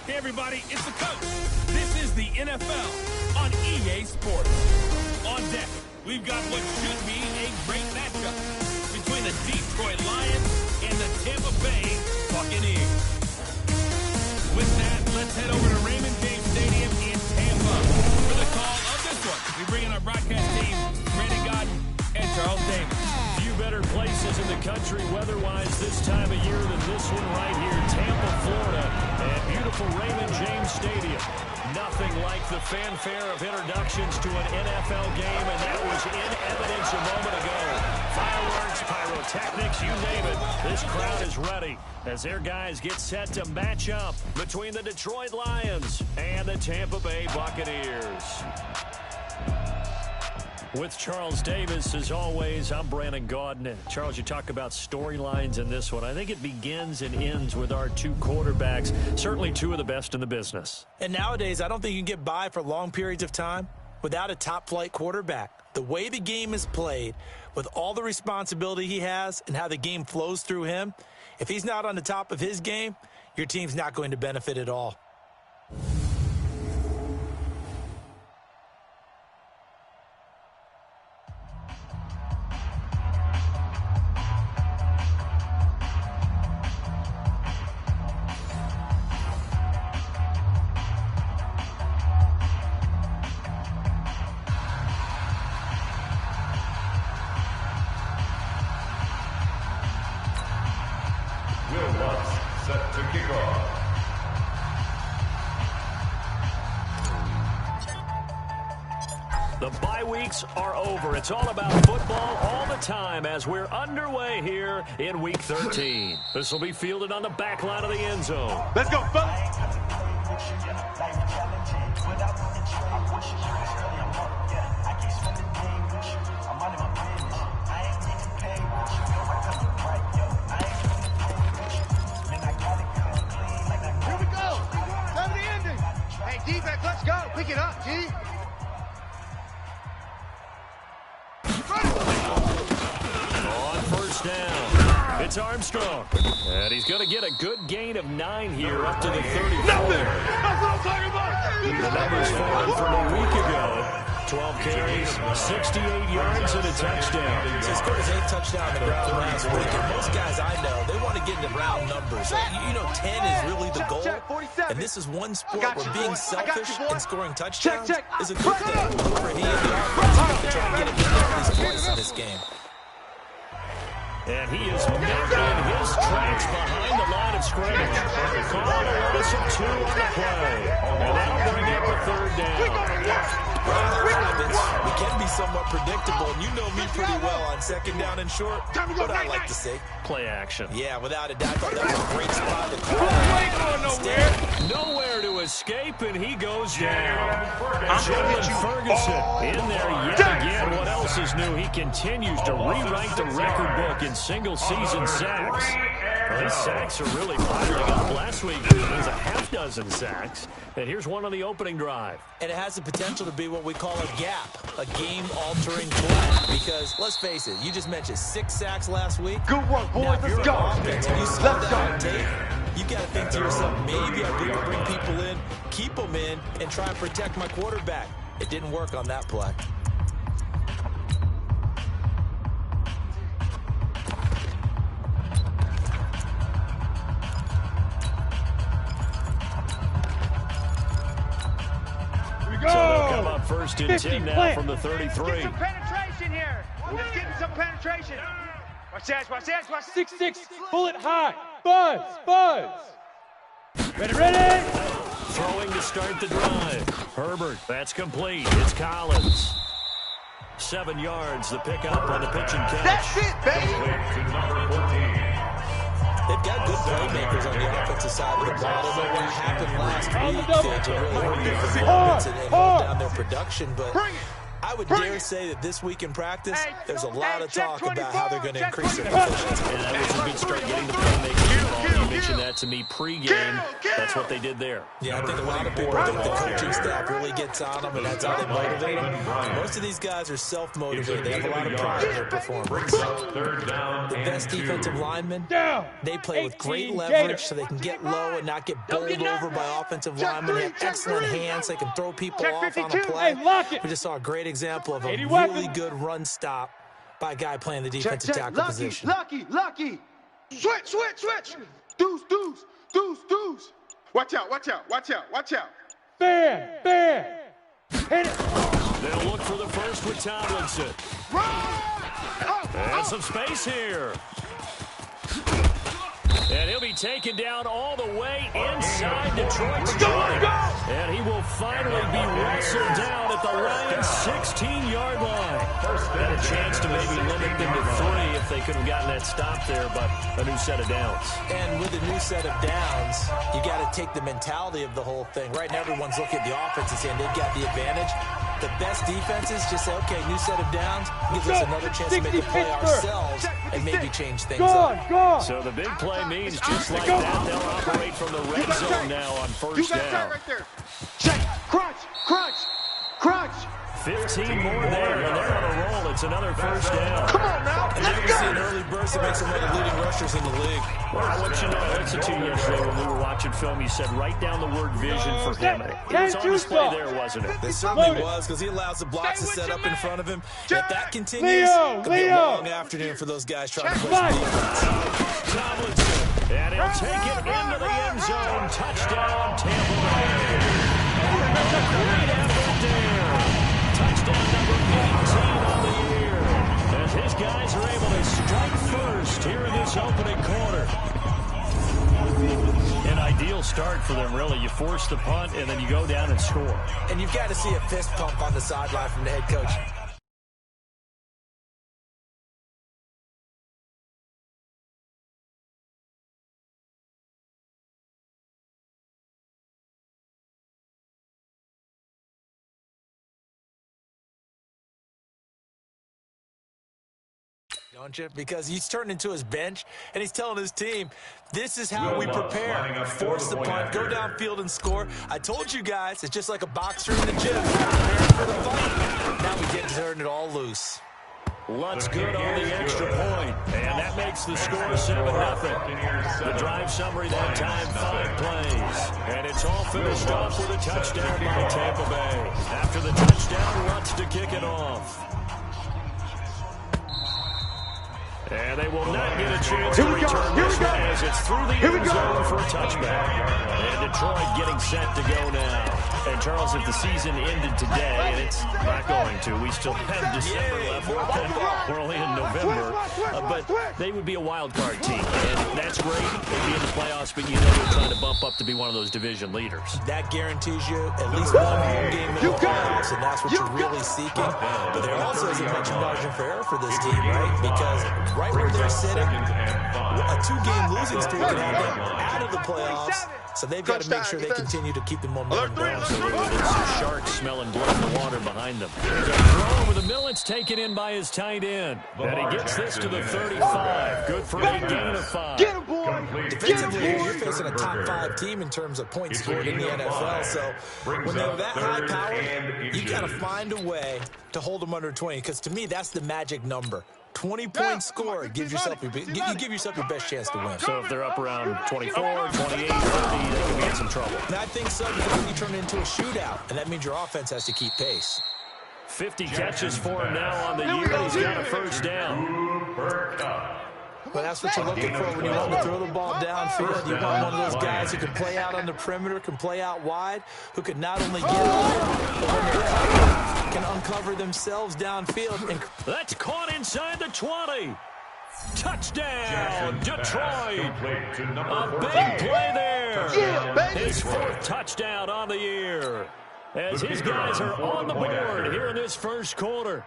Hey everybody, it's the coach. This is the NFL on EA Sports. On deck, we've got what should be a great matchup between the Detroit Lions and the Tampa Bay Buccaneers. With that, let's head over to Raymond James Stadium in Tampa for the call of this one. We bring in our broadcast team, Brandon Godden and Charles Davis. Few better places in the country weather-wise this time of year than this one right here, Tampa, Florida, and beautiful Raymond James Stadium. Nothing like the fanfare of introductions to an NFL game, and that was in evidence a moment ago. Fireworks, pyrotechnics, you name it. This crowd is ready as their guys get set to match up between the Detroit Lions and the Tampa Bay Buccaneers. With Charles Davis, as always, I'm Brandon Gaudin. Charles, you talk about storylines in this one. I think it begins and ends with our two quarterbacks, certainly two of the best in the business. And nowadays, I don't think you can get by for long periods of time without a top-flight quarterback. The way the game is played, with all the responsibility he has and how the game flows through him, if he's not on the top of his game, your team's not going to benefit at all. Set to kick off. The bye weeks are over. It's all about football all the time as we're underway here in Week 13. This will be fielded on the back line of the end zone. Let's go, fellas. Defense, let's go. Pick it up, G. On first down, it's Armstrong. And he's going to get a good gain of 9 here up to the 34. Nothing. That's what I'm talking about. The numbers falling from a week ago. 12 carries, 68 yards, and a touchdown. He scored his 8th touchdown on the ground last week, and most guys I know, they want to get into round numbers. You know, 10 is really the goal, and this is one sport where being selfish and scoring touchdowns is a good thing for he and the offense to try to get him these points in this game. And he is met in his tracks behind the line of scrimmage. Call a loss of 2 on the play, and that'll bring up a 3rd down. We can be somewhat predictable, and you know me pretty well on 2nd down and short. What I like to say, play action. Yeah, without a doubt, I thought that was a great spot to call. Nowhere to escape, and he goes down. Jalen Ferguson in there yet again. What else is new? He continues to rewrite the record book in single-season sacks. Well, these sacks are really piling up. Last week, it was a half-dozen sacks. And here's one on the opening drive. And it has the potential to be what we call a gap, a game-altering play. Because, let's face it, you just mentioned 6 sacks last week. Good work, boys. Now, if you're Let's go. an offense and you saw that on tape, you got to think to yourself, maybe I could bring people in, keep them in, and try and protect my quarterback. It didn't work on that play. So they'll come up first and 10 now from the 33. Get some penetration here. Let's get some penetration. Watch this, watch this, watch this. 6-6, bullet high. Buzz, buzz. Ready. Throwing to start the drive. Herbert, that's complete. It's Collins. 7 yards, the pickup on the pitch and catch. That's it, baby. They've got good playmakers on the offensive side of the ball. I don't know what happened last week to really hurt their performance and hold down their production, but I would dare say that this week in practice, there's a lot of talk about how they're going to increase their efficiency. And that was a good start getting the playmakers involved. You mentioned that to me pregame. That's what they did there. Yeah, I think a lot of people think the coaching staff really gets on them, and that's how they motivate them. Most of these guys are self-motivated. They have a lot of pride in their performance. The best defensive linemen, they play with great leverage so they can get low and not get bowled over by offensive linemen. They have excellent hands. They can throw people off on a play. We just saw a great example of a really good run stop by a guy playing the defensive tackle position. Lucky. Switch. Deuce. Watch out. Fan. Hit it. They'll look for the first with Tomlinson. And some space here. And he'll be taken down all the way inside Detroit's 20. And he will finally be wrestled down at the Lions' 16-yard line. Had a chance to maybe limit them to 3 if they could have gotten that stop there, but a new set of downs. And with a new set of downs, you got to take the mentality of the whole thing. Right now, everyone's looking at the offense and saying they've got the advantage. The best defenses just say, okay, new set of downs, gives us another chance to make a play ourselves and maybe change things up. So the big play means just like that, they'll operate from the red zone now on first down. Check, crunch. 15 more there, and they're on a roll. It's another first down. Come on now, And you see an early burst that makes them one of the leading rushers in the league. Well, I want you to know, I listened to you yesterday when we were watching film. You said write down the word vision for him. It was on display there, wasn't it? It certainly was, because he allows the blocks to set up in front of him. If that continues, it could be a long afternoon for those guys trying to play some defense. Tomlinson, and he'll take it into the end zone. Touchdown, Tampa Bay. Great effort there. Touchdown number 18 on the year. As his guys are able to strike first here in this opening quarter. An ideal start for them, really. You force the punt, and then you go down and score. And you've got to see a fist pump on the sideline from the head coach. Don't you? Because he's turned into his bench, and he's telling his team, this is how we prepare. Force the punt, go downfield and score. I told you guys, it's just like a boxer in the gym. Preparing for the fight. Now we get to turn it all loose. Lutt's good on the extra point, and that makes the score 7-0. The drive summary that time, 5 plays. And it's all finished off with a touchdown by Tampa Bay. After the touchdown, Lutt's to kick it off. And they will not get a chance to return this one as it's through the end zone for a touchback. And Detroit getting set to go now. And Charles, if the season ended today, and it's not going to, we still have December left. We're only in November. But they would be a wild card team. And that's great. They'd be in the playoffs, but you know they're trying to bump up to be one of those division leaders. That guarantees you at least one home game in the playoffs, and that's what you're really seeking. But there also is a much margin for error for this team, right? Because right where they're sitting, a 2-game losing streak can have them out of the playoffs. So they've got to make sure they continue to keep the momentum going. Some sharks smelling blood in the water behind them. There's a throw over the middle. It's taken in by his tight end. And he gets this to the 35. Good for a gain of 5. Get him, boy. Defensively, you're facing a top 5 team in terms of points scored in the NFL. So when they're that high powered, you got to find a way to hold them under 20. Because to me, that's the magic number. 20-point score, you give yourself your best chance to win. So if they're up around 24, 28, 30, they can be in some trouble. And I think so, because then you turn it into a shootout, and that means your offense has to keep pace. 50 catches for him now on the year. He's got a first down. Well, that's what you're looking for when you want to throw the ball downfield. You want one of those guys who can play out on the perimeter, can play out wide, who can not only get over, but when they're covered, can uncover themselves downfield. And that's caught inside the 20. Touchdown, Detroit. A big play there. His 4th touchdown on the year. As his guys are on the board here in this first quarter.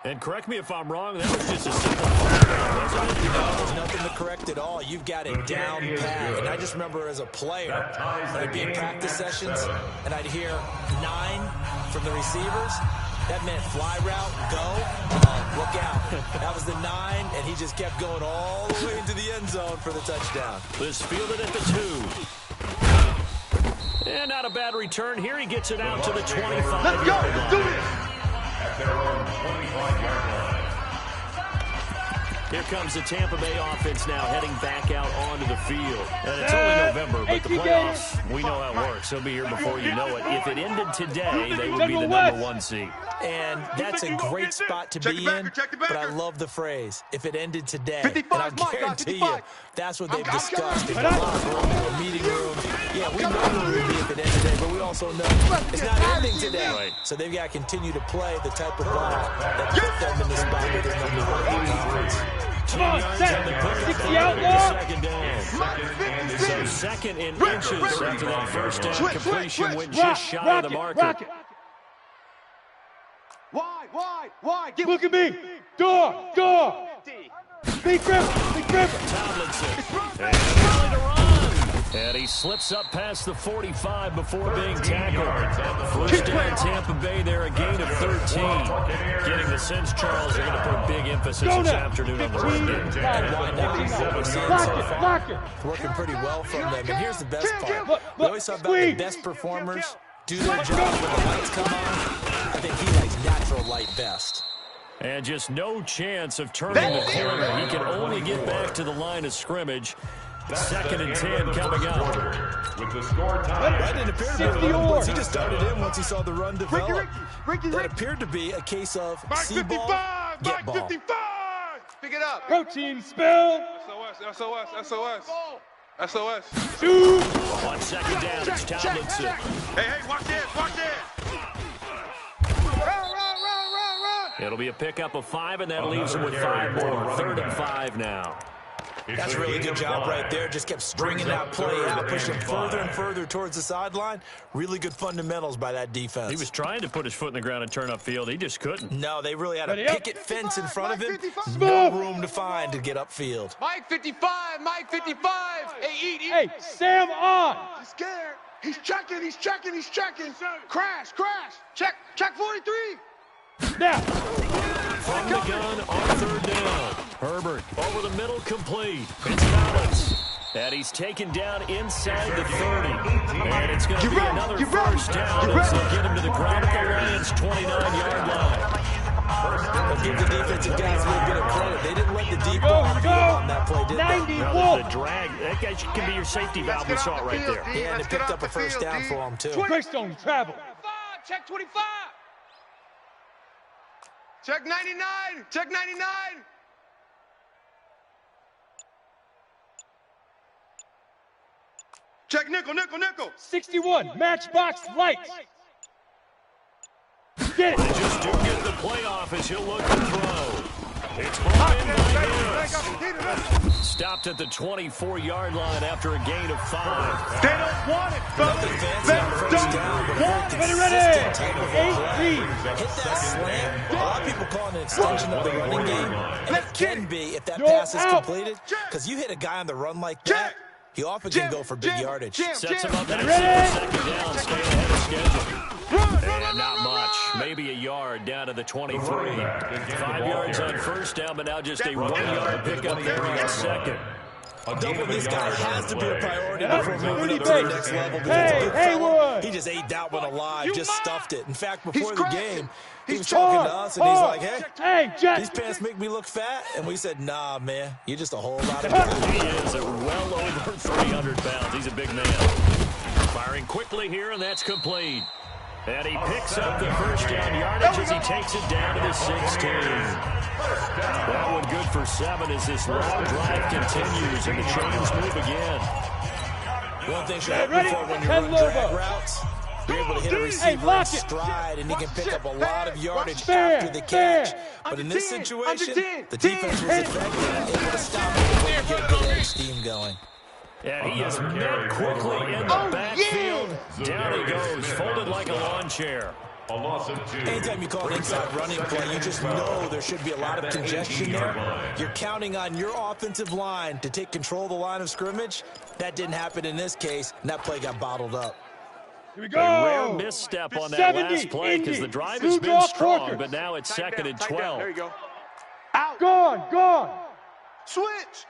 And correct me if I'm wrong, that was just a simple no, there's nothing to correct at all. You've got it down pat. And I just remember as a player, I'd be in practice sessions, and I'd hear 9 from the receivers. That meant fly route, go, look out. That was the 9, and he just kept going all the way into the end zone for the touchdown. This fielded at the 2. And not a bad return here. He gets it out to the 25. Let's go. Let's do this. At their own 25-yard line. Here comes the Tampa Bay offense now heading back out onto the field. And it's only November, but the playoffs, we know how it works. They'll be here before you know it. If it ended today, they would be the number 1 seed. And that's a great spot to be in, but I love the phrase, if it ended today. And I guarantee you, that's what they've discussed in the locker room, in the meeting room. Yeah, we know where it would be if it ended today, but we also know it's not ending today. Right. So they've got to continue to play the type of ball that put them in the spot where they're number 1 in the conference. Come on, set. 60 out, Lord. Second down. So second in inches after that first down completion went just shy of the marker. Rock it. Wide. Look at me. Door. Big grip. Tomlinson. And rally to run. And he slips up past the 45 before being tackled. First down Tampa Bay there, a gain of 13. Getting the sense, Charles, they're going to put a big emphasis this afternoon on the run game. Lock it. It's working pretty well from them. And here's the best part. We always talk about the best performers do their job when the lights come on. I think he likes natural light best. And just no chance of turning the corner. He can only get back to the line of scrimmage. Second and 10 coming out. With the score time. That didn't appear to be a run blitz. He just started in once he saw the run develop. That appered to be a case of see ball, get ball. 55. Pick it up. Protein spill. SOS. Two. On second down, it's Tomlinson. Hey, watch this. Run. It'll be a pickup of 5, and that leaves him with 5 more. 3rd and 5 now. That's a really good job right there. Just kept stringing that play out, pushing further and further towards the sideline. Really good fundamentals by that defense. He was trying to put his foot in the ground and turn upfield. He just couldn't. No, they really had a picket fence in front of him. No room to find to get upfield. Mike 55. Hey, eat. Hey, Sam on. He's scared. He's checking. Crash. Check 43. Now. From the gun on 3rd down. Herbert over the middle, complete. It's Collins. And he's taken down inside the 30. And it's going to be another first down as they get him to the ground at the Lions' 29-yard line. I'll give the defensive guys a little bit of credit. They didn't let the deep ball on that play, did they? 90 Now, the drag, that guy can be your safety valve we saw right there. Yeah, and it picked up a first down for him, too. Greystone travel. Check 25. Check 99. Check nickel. 61. Matchbox lights. Get it. They just do get the playoff as he'll look to throw. It's brought in by Harris. Stopped at the 24-yard line after a gain of 5. They don't want it, Nothing fancy on first down, but a very consistent type of play. Hit that slant. A lot of people call it an extension of the running game, and it can be if that pass is completed, because you hit a guy on the run like that, he often can go for big yardage. Sets him up next to the second down, staying ahead of schedule. And not much, maybe a yard down to the 23. 5 yards on first down, but now just a 1-yard pickup there on second. Double this guy has to be a priority before moving up to the next level. Hey, he just ate that one alive, just stuffed it. In fact, before the game, he was talking to us, and he's like, hey, these pants make me look fat. And we said, nah, man, you're just a whole lot of guys. He is well over 300 pounds. He's a big man. Firing quickly here, and that's complete. And he picks up the first down yardage as he takes it down to the 16. That one good for 7 as this long drive continues, and the chains move again. One thing you're looking for when you run drag routes, you're able to hit a receiver in stride, and he can pick up a lot of yardage after the catch. But in this situation, the defense was effective, able to stop it before you get a good edge steam going. And he is met quickly in the backfield. Down he goes, folded like a lawn chair. A loss of 2. Anytime you call an inside running play, you just know there should be a lot of congestion there. You're counting on your offensive line to take control of the line of scrimmage. That didn't happen in this case, and that play got bottled up. Here we A go. rare misstep on that last play because the drive has been strong, but now it's second and 12. There you go. Out. Gone. Switch.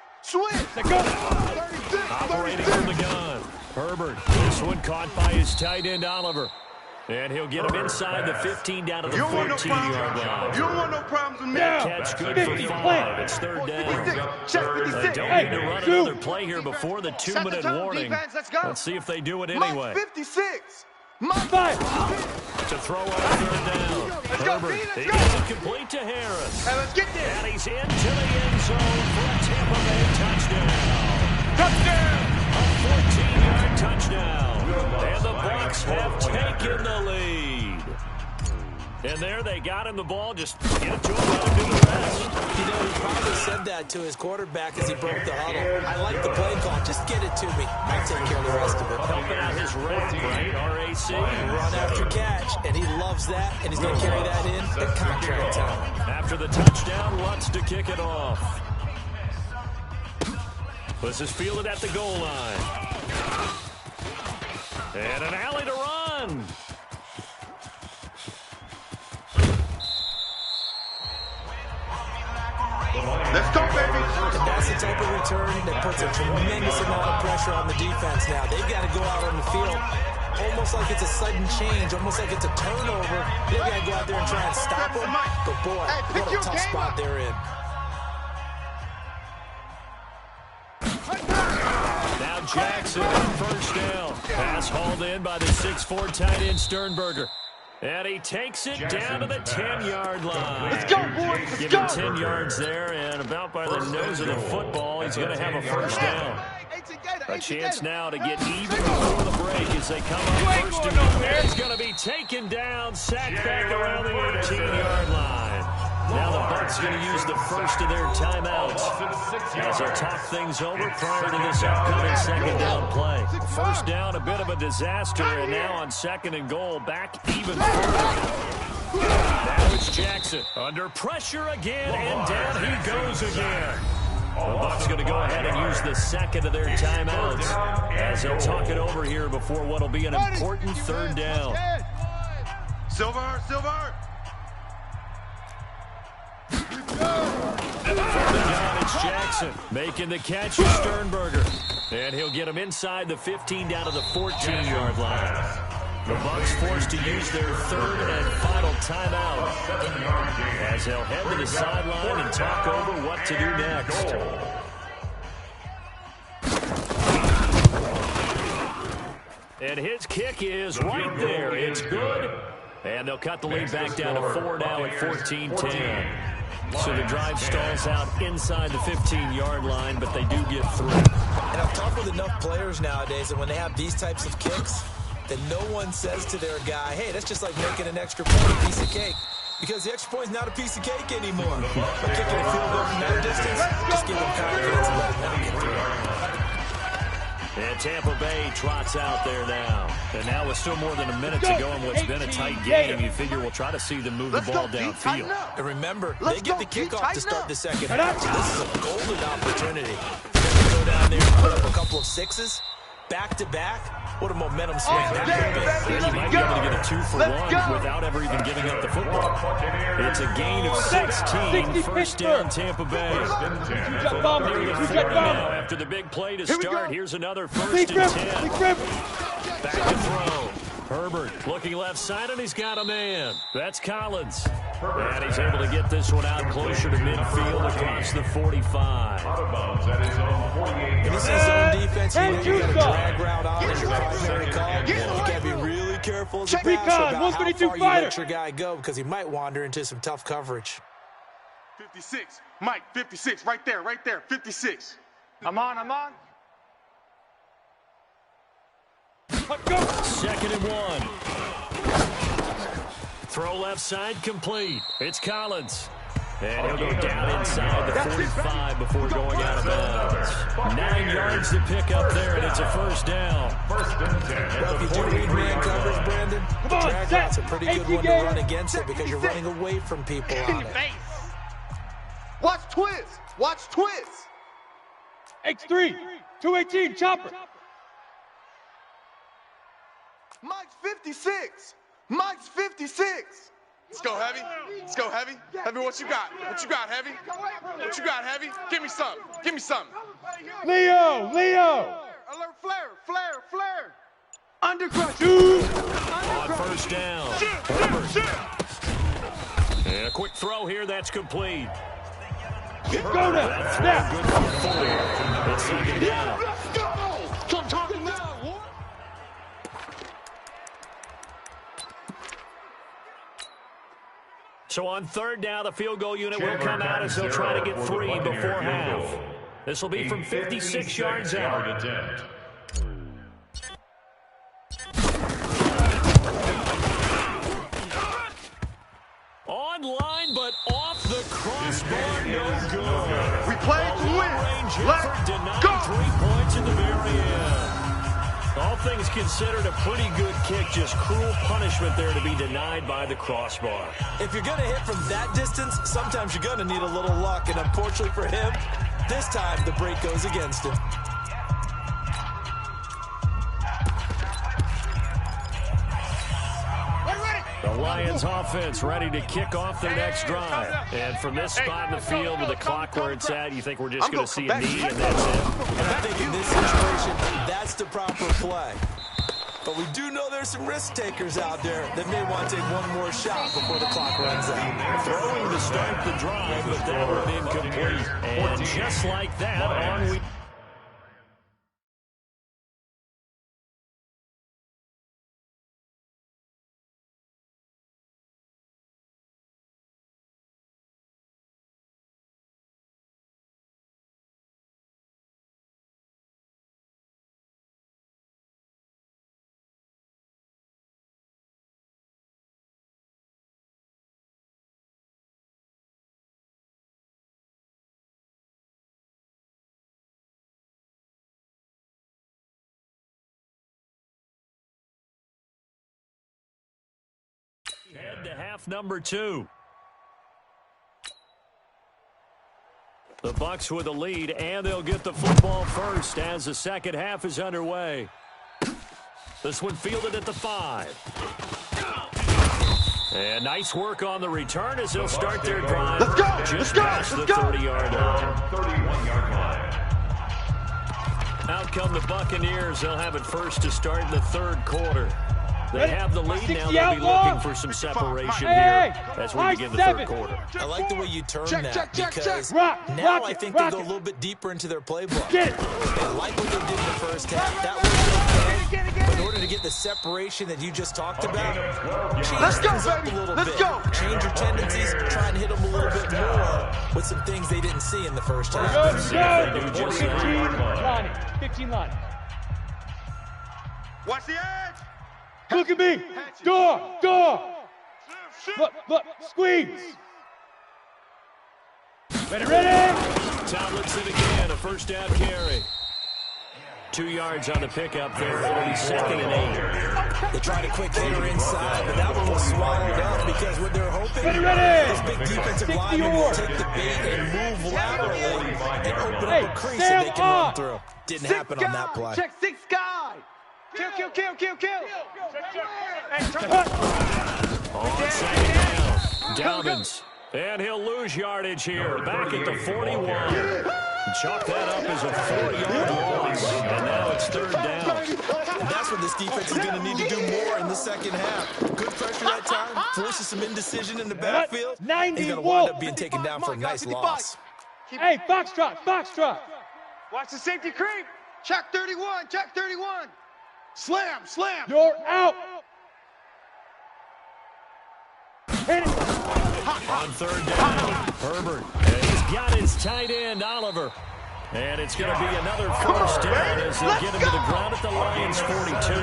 Let go. 36. Operating from the gun. Herbert. This one caught by his tight end, Oliver. And he'll get him inside the 15 down to the 14-yard line. You don't want no problems with me. Catch good for 5. It's third down. They don't need to run another play here before the 2-minute warning. Let's see if they do it anyway. 56. To throw on third down. Herbert, he gets it complete to Harris. Hey, let's get this. And he's into the end zone for a Tampa Bay touchdown. A 14-yard touchdown. And the Bucs have taken the lead. And there they got him the ball. Just get it to him, let him do the rest. You know, he probably said that to his quarterback as he broke the huddle. I like the play call. Just get it to me. I'll take care of the rest of it. Helping out his rack, right? RAC. Run after catch, and he loves that, and he's going to carry that in at contract time. After the touchdown, wants to kick it off. This is fielded at the goal line. And an alley to run. Let's go, baby. And that's the type of return that puts a tremendous amount of pressure on the defense now. They've got to go out on the field almost like it's a sudden change, almost like it's a turnover. They've got to go out there and try and stop them. But, boy, what a tough spot they're in. Now Jackson on first down. Pass hauled in by the 6'4" tight end Sternberger. And he takes it down to the 10-yard line. Let's go, boys. Let's Give go. him 10 yards there, and about by the nose of the football, he's going to have a first down. A chance now to get even before the break as they come up first and goal. He's going to be taken down, sacked back around the 18-yard line. Now the Bucs going to use the first of their timeouts as they talk things over prior to this upcoming second down play. First down, a bit of a disaster, and now on second and goal, back even further. Now it's Jackson under pressure again, and down he goes again. The Bucs going to go ahead and use the second of their timeouts as they'll talk it over here before what will be an important third down. Silver. From the gun, it's Jackson making the catch with Sternberger. And he'll get him inside the 15 down to the 14-yard line. The Bucs forced to use their third and final timeout as they'll head to the sideline and talk over what to do next. And his kick is right there. It's good. And they'll cut the lead back down to 4 now at 14-10. So the drive stalls out inside the 15-yard line, but they do get through. And I've talked with enough players nowadays that when they have these types of kicks, that no one says to their guy, hey, that's just like making an extra point a piece of cake. Because the extra point is not a piece of cake anymore. By kicking a field goal from that distance, just give them confidence and let them get through. And Tampa Bay trots out there now. And now with still more than a minute to go in what's been a tight game, you figure we'll try to see them move the ball downfield. And remember, they get the kickoff to start the second half. So this is a golden opportunity. They go down there and put up a couple of sixes, back-to-back. What a momentum swing that could be. You might be able to get a 2-for-1 without ever even giving up the football. It's a gain of 16, first down Tampa Bay. Near the 40 now after the big play to start. Here's another first and 10. Back to throw. Herbert looking left side, and he's got a man. That's Collins. And he's able to get this one out closer to midfield across the 45. And this is zone defense. You got a drag route on as your primary call. You got to be really careful as a passer about how far you let your guy go because he might wander into some tough coverage. 56. Mike, 56. Right there. 56. I'm on. Second and 1. Throw left side complete. It's Collins. And he'll go down inside the 45 before going out of bounds. 9 yards to pick up there, and it's a first down. Well, if you do read man coverage, Brandon, the drag route's a pretty good one to run against it because you're running away from people on it. Watch twist. X3, 218, chopper. Mike's 56. Mike's 56. Let's go, Heavy. Let's go, Heavy. Heavy, what you got? What you got, Heavy? What you got, Heavy? Give me some. Give me some. Leo! Alert, flare. Undercrush! On first down. And a quick throw here, that's complete. Go now! Snap! Good for 4. It's second down. Let's go! I'm talking now. So on third down, the field goal unit will come out as they'll try to get 3 before half. This will be from 56 yards out. Online, but off the crossbar, no good. We play to win. Let's Denied go. 3 points in the very end. All things considered, a pretty good kick. Just cruel punishment there to be denied by the crossbar. If you're going to hit from that distance, sometimes you're going to need a little luck. And unfortunately for him, this time the break goes against him. The Lions offense ready to kick off their next drive. And from this spot in the field with the clock where it's at, you think we're just going to see a knee and that's it? And I think in this situation, that's the proper play. But we do know there's some risk takers out there that may want to take one more shot before the clock runs out. Throwing to start the drive, but that one incomplete. And just like that, on we... Head to half number 2. The Bucs with a lead, and they'll get the football first as the second half is underway. This one fielded at the 5. And nice work on the return as they'll start their drive. Let's go! Just past the 30-yard line. 31-yard line. Out come the Buccaneers. They'll have it first to start in the third quarter. They have the lead now. They'll be looking for some separation here as we begin the third quarter. I like the way you turn that because Rock now I it, think they rock go a it. little bit deeper into their playbook. Get it. They like what they did in the first half. That was okay. But in order to get the separation that you just talked about, change Let's go, things up a baby. little Let's bit. go. Change your tendencies. Try and hit them a little bit more with some things they didn't see in the first half. Good, See if they do good. just 15 that. line. 15 line. Watch the edge. Look at me. Door. Look, squeeze. Ready. Tomlinson again, a first down carry. 2 yards on the pickup there. It'll be second and 8. They tried a quick hitter inside, but that one was swallowed up because what they're hoping Ready. this big defensive lineman will take the bait and move laterally and open up a crease that they can run through. Didn't happen on that play. Check 6 guy. Kill. On second down, Dobbins. And he'll lose yardage here. Back at the 41. Chalk that up as a 4-yard loss. And now it's third down. And that's what this defense is going to need to do more in the second half. Good pressure that time, forces some indecision in the backfield. He's going to wind up being taken down for a nice loss. Hey, Foxtrot. Watch the safety creep. Check 31. Slam. You're out. Hit it. On third down, Herbert. And he's got his tight end, Oliver. And it's going to be another first down as they get him to the ground at the Lions' 42.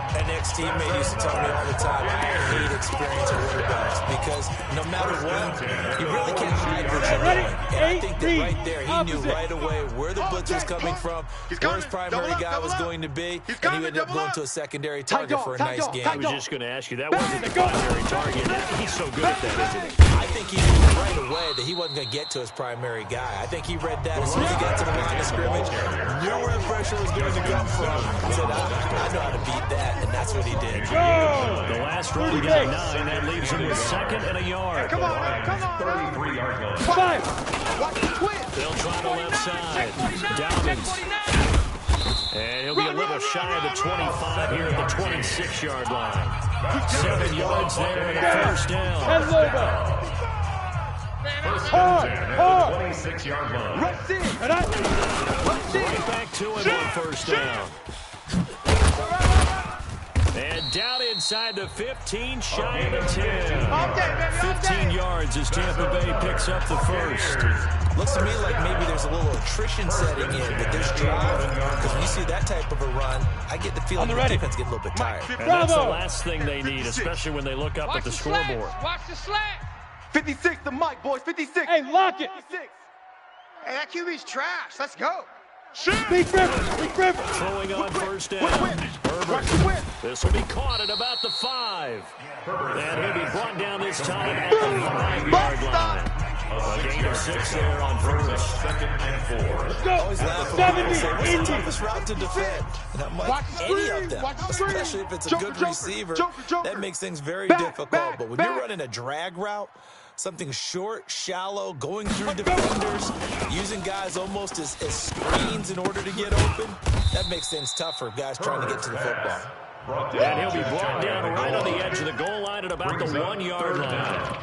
An ex-teammate used to tell me all the time, I hate experienced quarterbacks because no matter what, you really can't hide what you're doing. And I think that right there, he knew right away where the blitz was coming from, where his primary guy was going to be, and he ended up going to a secondary target for a nice game. I was just going to ask you, that wasn't the primary target. He's so good at that, isn't he? I think he knew right away that he wasn't going to get to his primary guy. I think he read that as soon as he got to the line of scrimmage, knew where the pressure was going to come from, and said, I know how to beat that. And that's what he did. The last run he got 9. That leaves him with 2nd and a yard. Come on, come on. 33-yard line. 5. Watch the twin. They'll try the left side. Dobbins. And he'll be a little shy of the 25 here at the 26-yard line. 7 yards there and a first down. Head over. First and 10 at the 26-yard line. Rush in. Right back to him on first down. And down inside the 15, shy of the 10. 15 yards as Tampa Bay picks up the first. Looks to me like maybe there's a little attrition setting in with this drive, because when you see that type of a run, I get the feeling the defense get a little bit tired. And that's the last thing they need, especially when they look up at the scoreboard. Watch the slant. 56 the mic, boys. 56. Hey, lock it. 56. Hey, that QB's trash. Let's go. Big River. Throwing on first down. Herbert. This will be caught at about the 5. And he'll be brought down this time at the 5-yard line. A gain of 6 there on first. 2nd and 4. Let's go. Always laugh when people say, what's the 70. toughest route to defend? And I'm like, any of them, especially if it's a good receiver, that makes things very difficult. But when you're running a drag route, something short, shallow, going through defenders, using guys almost as screens in order to get open, that makes things tough for guys trying to get to the football. And he'll be brought down right on the edge of the goal line at about the 1-yard line.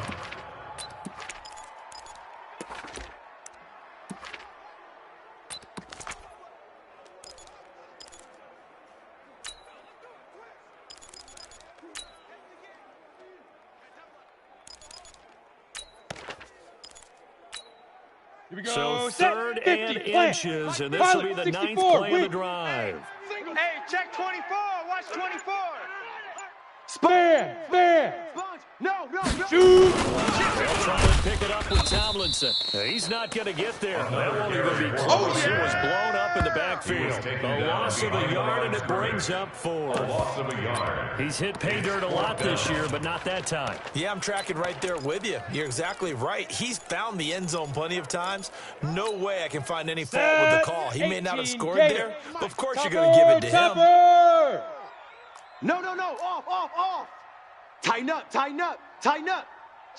Here we go. So Set. 3rd 50. and Play. inches, and this will be the 9th 64. play of the drive. Hey, check 24. Watch 24. Spare. No. Shoot. They'll try to pick it up with Tomlinson. He's not going to get there. That won't even be close. It was blown up in the backfield. A loss of a yard, and it brings up 4. Loss of a yard. He's hit pay dirt a lot this year, but not that time. Yeah, I'm tracking right there with you. You're exactly right. He's found the end zone plenty of times. No way I can find any fault with the call. He may not have scored there, but of course you're going to give it to him. No. Off. Tighten up.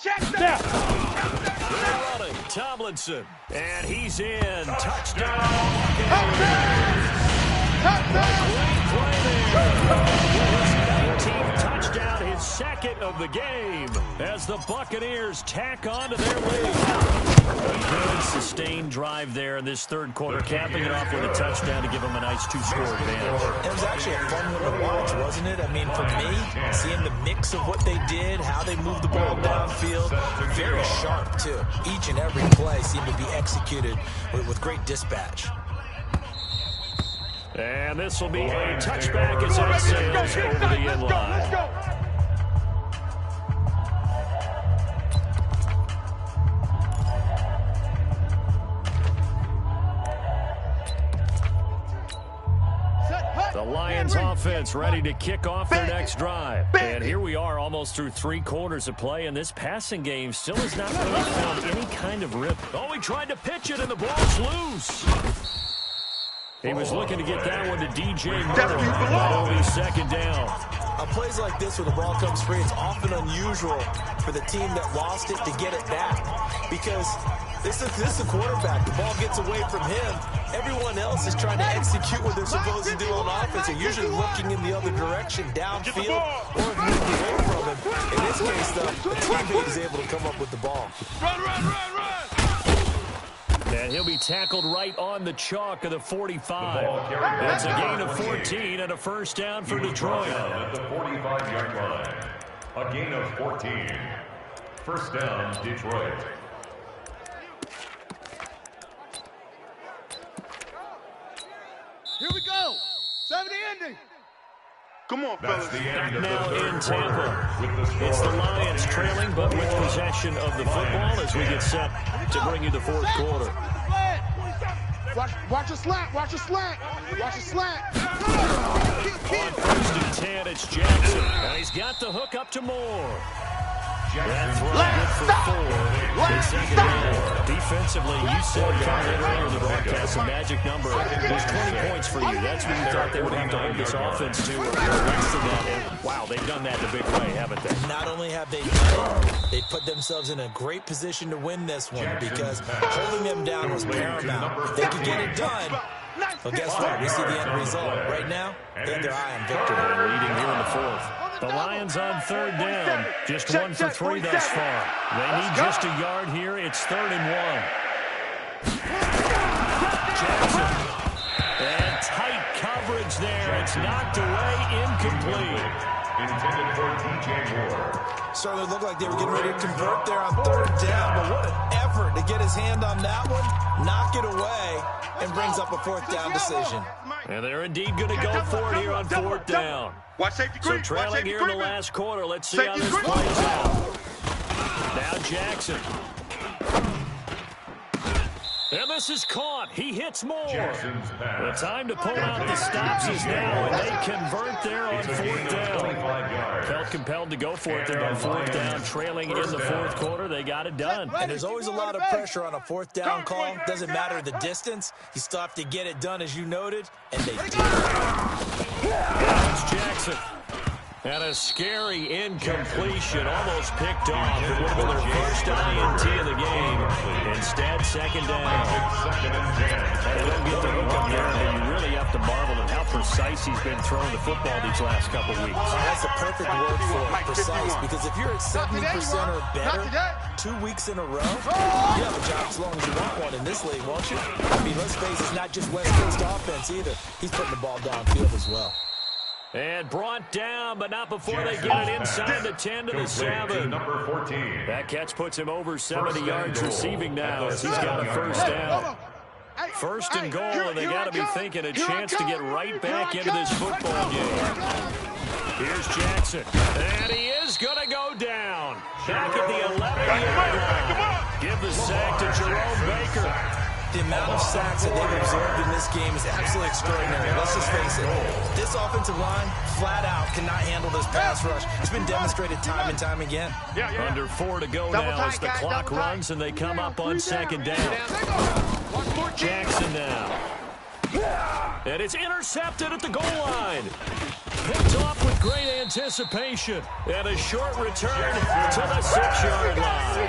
Check that. They're running. Tomlinson. And he's in. Touchdown. Team touchdown, his 2nd of the game, as the Buccaneers tack on to their lead. Good sustained drive there in this 3rd quarter, capping it off with a touchdown to give them a nice 2-score advantage. It was actually a fun one to watch, wasn't it? I mean, for me, seeing the mix of what they did, how they moved the ball downfield, very sharp, too. Each and every play seemed to be executed with great dispatch. And this will be a touchback as it sails over the end line. Let's go. The Lions offense ready to kick off their next drive. And here we are almost through 3 quarters of play, and this passing game still has not really found any kind of rhythm. Oh, he tried to pitch it, and the ball's loose. He was looking to get that one to DJ Murray. Only 2nd down. On plays like this, when the ball comes free, it's often unusual for the team that lost it to get it back. Because this is the quarterback. The ball gets away from him. Everyone else is trying to execute what they're supposed to do on offense. They're usually looking in the other direction, downfield, or moving away from him. In this case, though, the teammate is able to come up with the ball. Run. And he'll be tackled right on the chalk of the 45. That's a gain of 14 and a first down for Detroit. At the 45-yard line. A gain of 14. First down, Detroit. Here we go. 70 ending. Come on, fellas. That's the end of Now the in 3rd Tampa, quarter. With the score it's the Lions trailing, but with possession of the football as we get set to bring you the 4th quarter. Watch a slant. On 1st and 10, it's Jackson. And he's got the hook up to Moore. That throw good for 4. His second down. Defensively, you said coming in earlier in the broadcast, the magic number was 20 points for you. That's what you thought they would have to hold this offense to, or less than that. And wow, they've done that in a big way, haven't they? Not only have they done it, they put themselves in a great position to win this one because holding them down was paramount. If they could get it done, well, guess what? We see the end result. Right now, they have their eye on victory. They're leading here in the 4th. The Lions on 3rd down. Just 1 for 3 thus far. They need just a yard here. It's 3rd and 1. Jackson. And tight coverage there. It's knocked away, incomplete. Intended for DJ Moore. Certainly looked like they were getting ready to convert there on 3rd down, but what an effort to get his hand on that one, knock it away, and brings up a 4th down decision. And they're indeed going to go for it here on 4th down. So trailing here in the last quarter. Let's see how this plays out. Now Jackson. And this is caught. He hits more. The time to pull out the stops is now, and they convert there on 4th down. Felt compelled to go for it there on 4th down, trailing in the 4th quarter. They got it done. And there's always a lot of pressure on a 4th down call. Doesn't matter the distance. You still have to get it done, as you noted, and they did. It's Jackson. And a scary incompletion, almost picked off. It would have been their first INT of the game. Instead, 2nd down. They don't get the hook up there, but you really have to marvel at how precise he's been throwing the football these last couple weeks. That's the perfect word for it, precise, because if you're at 70% or better 2 weeks in a row, you have a job as long as you want one in this league, won't you? I mean, let's face it, it's not just West Coast offense either. He's putting the ball downfield as well. And brought down, but not before they get it inside the 10 to the 7. Number 14. That catch puts him over 70 yards receiving now as he's got a 1st down. 1st and goal, and they got to be thinking a chance to get right back into this football game. Here's Jackson, and he is going to go down. Back at the 11-yard line. Give the sack to Jerome Baker. The amount of sacks that they've absorbed in this game is absolutely extraordinary. Let's just face it. This offensive line, flat out, cannot handle this pass rush. It's been demonstrated time and time again. Under 4 to go now as the clock runs, and they come up on 2nd down. Jackson now. And it's intercepted at the goal line. Picked off with great anticipation. And a short return to the 6-yard line.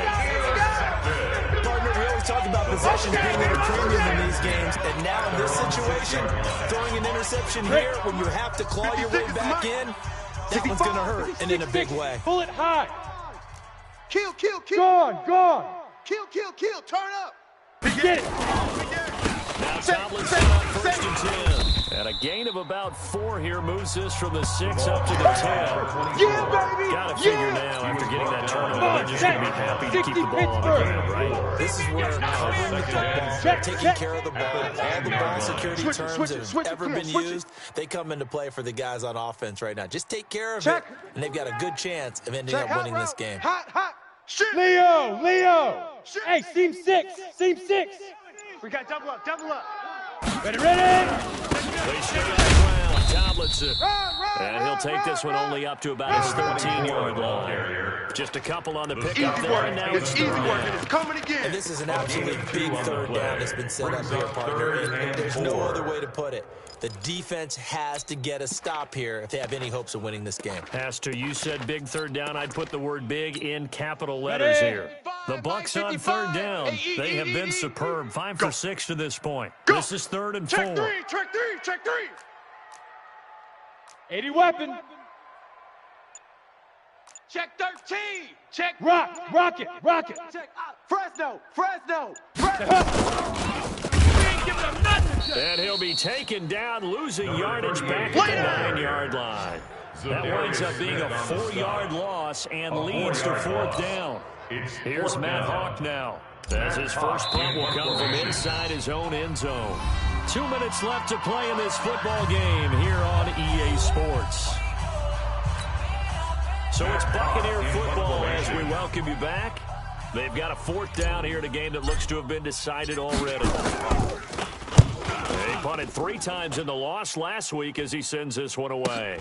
Partner, we always talk about possessions being at a premium in these games, and now in this situation, throwing an interception here when you have to claw your way back in, that one's going to hurt, and in a big way. Pull it high. Kill. Gone. Kill. Turn up. Get it. Now Tomlinson on 1st and 10. And a gain of about 4 here moves this from the 6 up to the 10. Yeah, baby. Got to figure now after getting that turnover, they're just going to be happy to keep the ball on the ground, right? This is where covering the football, taking care of the ball, all the ball security terms that have ever been used, they come into play for the guys on offense right now. Just take care of it, and they've got a good chance of ending up winning this game. Hot. Shoot. Leo. Hey, seam 6. We got double up. Ready. They stay on the ground. Tomlinson. And he'll take this one only up to about his 13-yard line. Just a couple on the pickup there, and now it's easy work, and it's coming again. And this is an absolutely big 3rd down that's been set up here, partner. And there's no other way to put it. The defense has to get a stop here if they have any hopes of winning this game. Has to. You said big 3rd down. I'd put the word big in capital letters here. The Bucs on 3rd down. They have been superb. 5 for 6 to this point. This is 3rd and 4. Check three. 80 weapon. Check 13. Check. Rock it. Check. Fresno. And he'll be taken down, losing yardage back at the 9-yard line. That winds up being a 4-yard loss and leads to 4th down. Here's Matt Hawk now, as his first punt will come from inside his own end zone. 2 minutes left to play in this football game here on EA Sports. So it's Buccaneer football as we welcome you back. They've got a 4th down here in a game that looks to have been decided already. They punted 3 times in the loss last week as he sends this one away.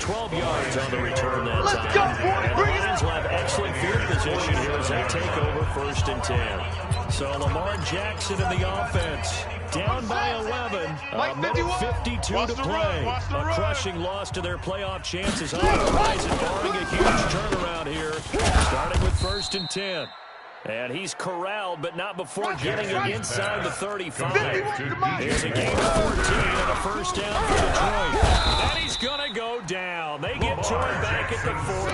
12 yards on the return that time. Let's go, boy. And the Bring it Lions will have excellent field position here as they take over 1st and 10. So Lamar Jackson in the offense. Down by 11. A minute 52 to play. A crushing loss to their playoff chances on the horizon, barring a huge turnaround here. Starting with 1st and 10. And he's corralled, but not before getting it inside the 35. It's a gain of 14 and a first down for Detroit. And he's going to go down. They get to him back at the 40.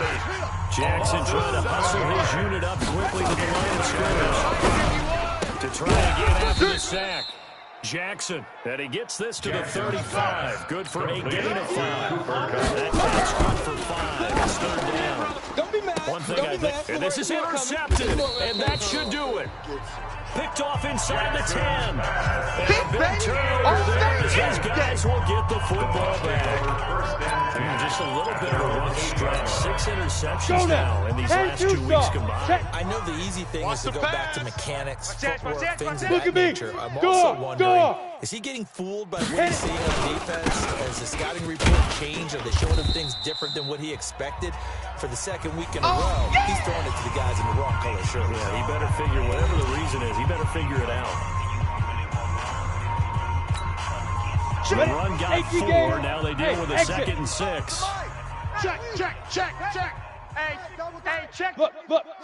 Jackson trying to hustle his unit up quickly to the line of scrimmage to try again after the sack. Jackson, and he gets this to the 35. Good for a gain of 5. That catch good for 5. It's 3rd down. Don't be mad. One thing I think, and this is intercepted, and that should do it. Picked off inside the 10. And a big turnover there as his guys will get the football back. And just a little bit of a rough stretch. 6 interceptions now in these last 2 weeks combined. I know the easy thing is to go back to mechanics, footwork, things of Look that at me. nature. I'm also wondering, is he getting fooled by what he's seeing on defense? Has the scouting report changed? Are they showing him things different than what he expected? For the 2nd week in a row, he's throwing it to the guys in the wrong color shirt. Yeah, he better figure, whatever the reason is, he better figure it out. The run got 4. Now they deal with a 2nd and 6. Check. Hey, check. Look,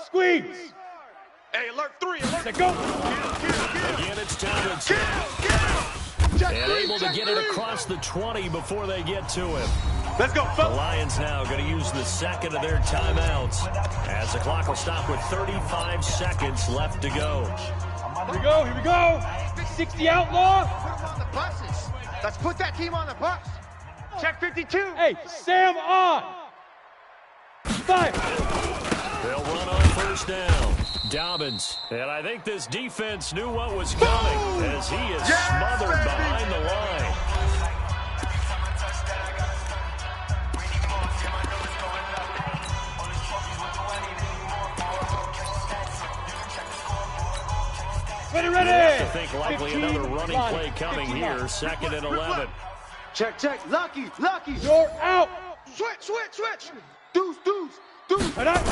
squeeze. Hey, alert 3. Let go. Again, it's Talmadge. And able to get it across the 20 before they get to him. Let's go, The Lions now going to use the 2nd of their timeouts as the clock will stop with 35 seconds left to go. Here we go. 60 outlaw. on the buses. Let's put that team on the bus. Check 52. Hey, Sam on. 5. They'll run on 1st down. Dobbins. And I think this defense knew what was coming as he is smothered behind the line. Ready. I think likely another running play coming here. 2nd and 11. Check. Lucky. You're out. Switch. Deuce. And up.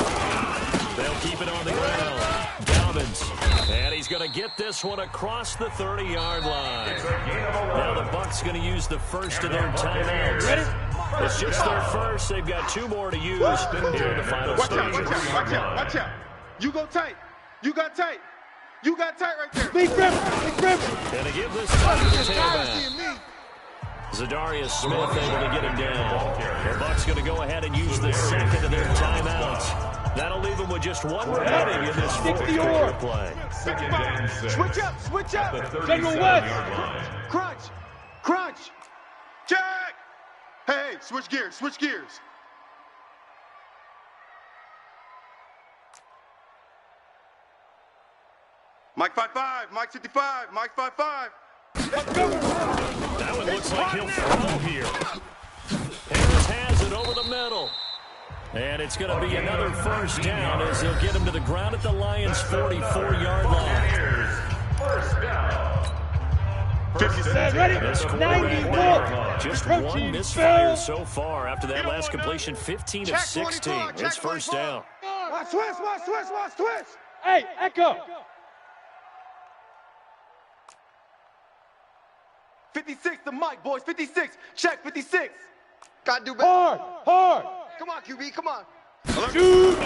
They'll keep it on the ground. Dobbins. And he's going to get this one across the 30-yard line. Now the Bucs going to use the 1st of their timeouts. Ready? It's just their 1st. They've got 2 more to use here in the final stage. Watch out. You go tight. You got tight right there. Big grip. And to give this time to the tailback. Zadarius Smith able to get him down. The Bucs going to go ahead and use the 2nd of their timeouts. That'll leave them with just 1 remaining in this 4th play. Switch up. General West. Crunch. Check. Hey, switch gears. Mike 5-5, Mike 55, Mike 5-5. That one looks like he'll throw here. Harris has it over the middle. And it's going to be another 1st down as they'll get him to the ground at the Lions' 44-yard line. 1st down. 57. Ready? 91. Just 1 misfire so far after that last completion. 15 of 16. It's 1st down. Watch twist. Hey, Echo. 56 the mic, boys. 56. Check 56. Gotta do better. Hard. Come on, QB. Come on. Shoot.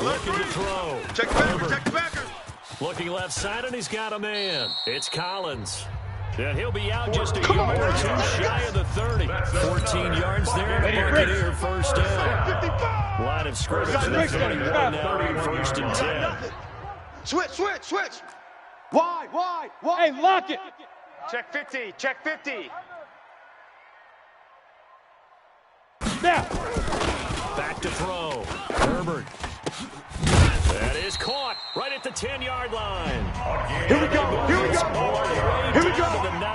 Looking to throw. Check the backer. Looking left side, and he's got a man. It's Collins. And he'll be out just a yard or 2 shy of the 30. 14 yards there. The Buccaneer 1st down. Line of scrimmage to the 31 now. 1st and 10. Switch. Why? Hey, lock it. Check 50. Now. Back to throw. Herbert. That is caught right at the 10-yard line. Here we go. To the 9.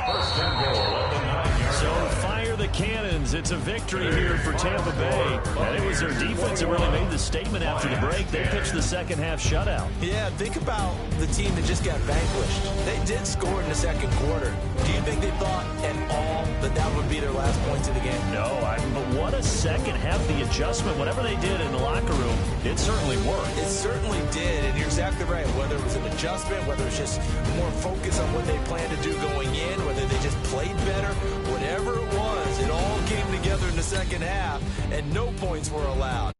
First and goal at the 9-yard So line. fire the cannons. It's a victory here for Tampa Bay. And it was their defense that really made the statement after the break. They pitched the second half shutout. Yeah, think about the team that just got vanquished. They did score in the second quarter. Do you think they thought at all that that would be their last points of the game? No, but what a second half. The adjustment, whatever they did in the locker room, it certainly worked. It certainly did, and you're exactly right. Whether it was an adjustment, whether it was just more focus on what they planned to do going in, whether they just played better, whatever it was, it all came together in the second half, and no points were allowed.